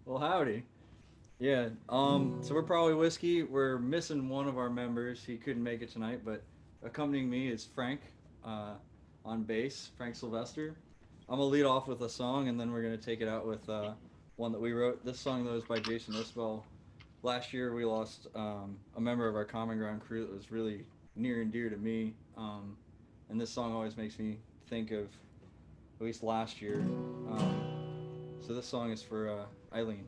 Well, howdy. Yeah. So we're probably whiskey. We're missing one of our members. He couldn't make it tonight, but accompanying me is Frank, uh, on bass. Frank Sylvester. I'm gonna lead off with a song, and then we're gonna take it out with one that we wrote. This song though is by Jason Isbell. Last year we lost a member of our Common Ground crew that was really near and dear to me. And this song always makes me think of at least last year. So this song is for Eileen.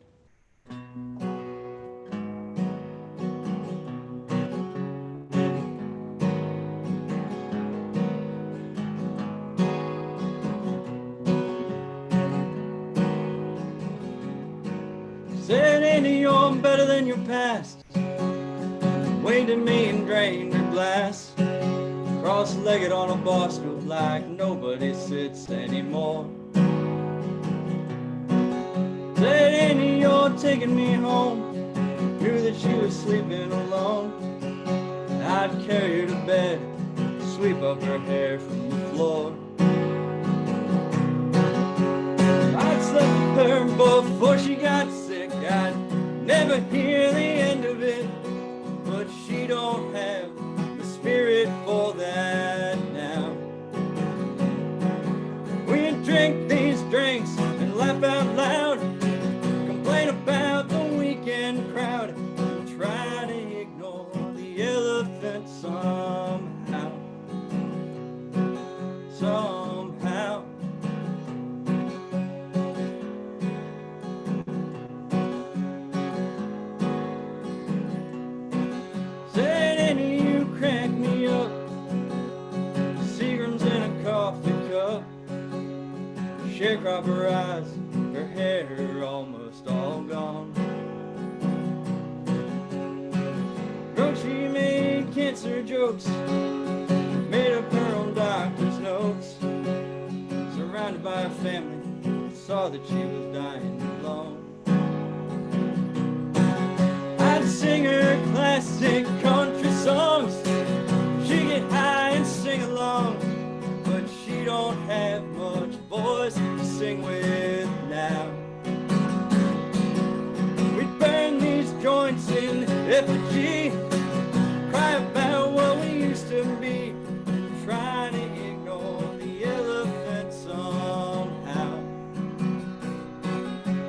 Said, Andy, you're better than your past. Winged me and drained her glass. Cross-legged on a bar stool like nobody sits anymore. Said, Andy, you're taking me home. Knew that she was sleeping alone. I'd carry her to bed, sweep up her hair from the floor. I'd slept with her before she got sick. I'd never hear the end of it, but she don't have the spirit for that now. We drink these drinks and laugh out loud, complain about the weekend crowd, and try to ignore the elephant somehow. Somehow. Said, Annie, you crack me up. Seagram's in a coffee cup. Sharecropper eyes, her hair almost all gone. Drunk, she made cancer jokes, made up her own doctor's notes. Surrounded by her family, saw that she was dying alone. I'd sing her classic country songs. She'd get high and sing along, but she don't have much voice to sing with now. We'd burn these joints in effigy, cry about what we used to be, and try to ignore the elephant somehow.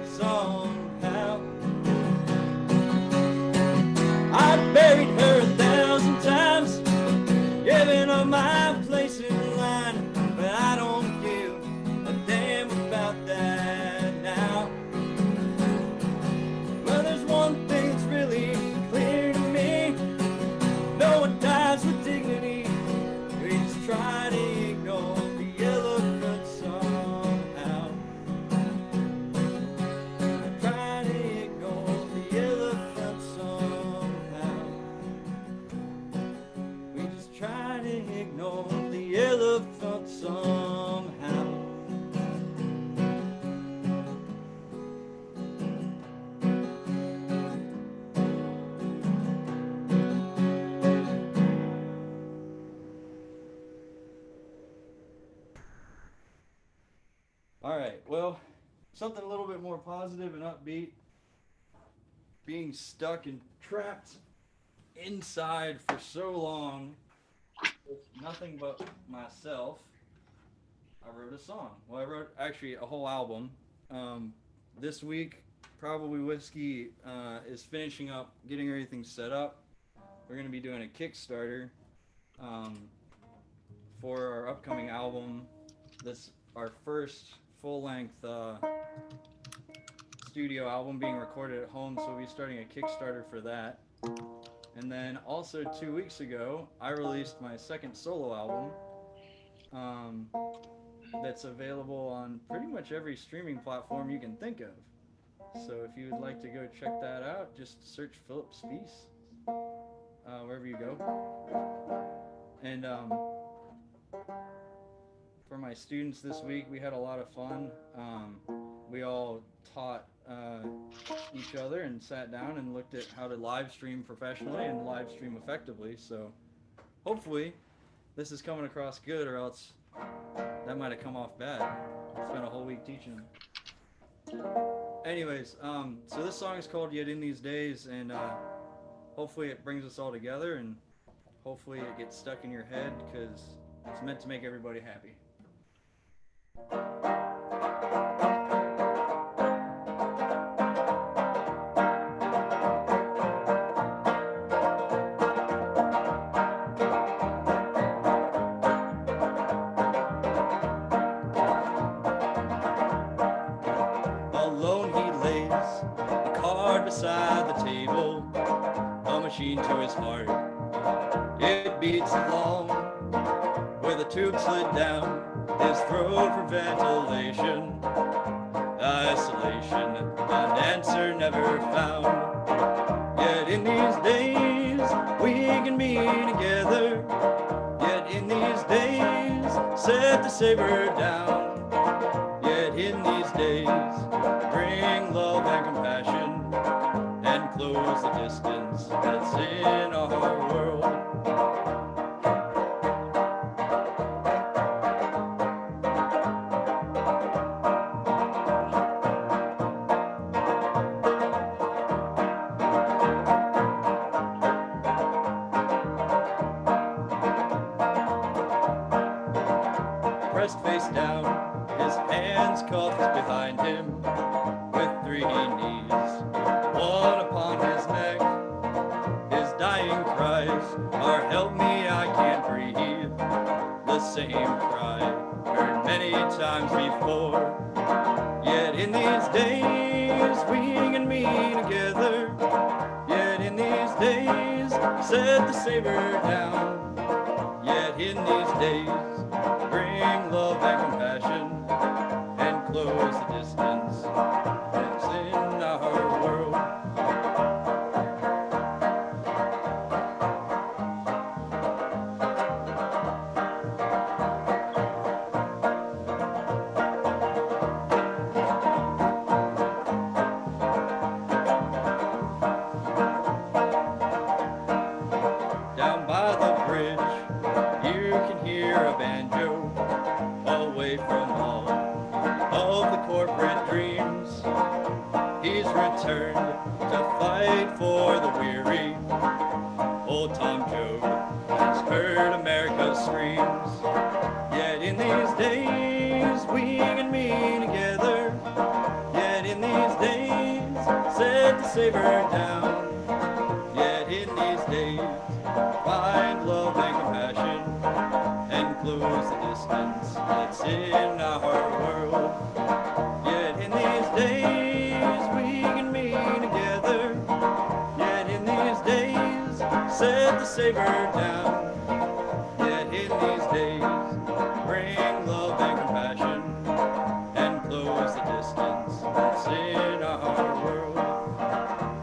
Somehow. I buried her 1,000 times, giving up my place in line, but I don't give a damn about that now. Well, there's one thing that's really clear to me: no one dies with dignity. We just try to ignore the elephant somehow. I try to ignore the elephant somehow. We just try to ignore the elephant somehow. All right, well, something a little bit more positive and upbeat. Being stuck and trapped inside for so long with nothing but myself, I wrote a song. Well, I wrote actually a whole album. Um, this week, Probably Whiskey is finishing up getting everything set up. We're going to be doing a Kickstarter um, for our upcoming album. This our first full length studio album being recorded at home, so we'll be starting a Kickstarter for that. And then also 2 weeks ago, I released my second solo album. Um, that's available on pretty much every streaming platform you can think of. So if you would like to go check that out, just search Philip Speece wherever you go. And for my students this week, we had a lot of fun. We all taught each other and sat down and looked at how to live stream professionally and live stream effectively. So hopefully this is coming across good, or else that might have come off bad. Spent a whole week teaching them. Anyways, so this song is called Yet in These Days, and hopefully it brings us all together, and hopefully it gets stuck in your head, because it's meant to make everybody happy. Alone he lays a card beside the table, a machine to his heart. It beats along with a tube slid down his throat for ventilation. Isolation, an answer never found. Yet in these days we can be together. Yet in these days set the saber down. Yet in these days bring love and compassion and close the distance that's in our world. Pressed face down, his hands cuffed behind him, with 3 knees, one upon his neck. His dying cries are, "Help me, I can't breathe." The same cry heard many times before. Yet in these days we can be together. Yet in these days set the saber down. Yet in these days bring love and compassion and close the distance that's in our world. Down by the bridge you can hear a banjo, away from all of the corporate dreams. He's returned to fight for the weary. Old Tom Joad has heard America's screams. Yet in these days we can be together. Yet in these days set the saber down. Yet in these days find love and compassion and close the distance that's in our world. Yet in these days we can be together. Yet in these days set the saber down. Yet in these days bring love and compassion and close the distance that's in our world.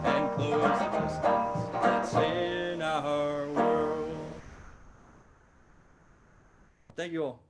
And close the distance that's in our world. Thank you all.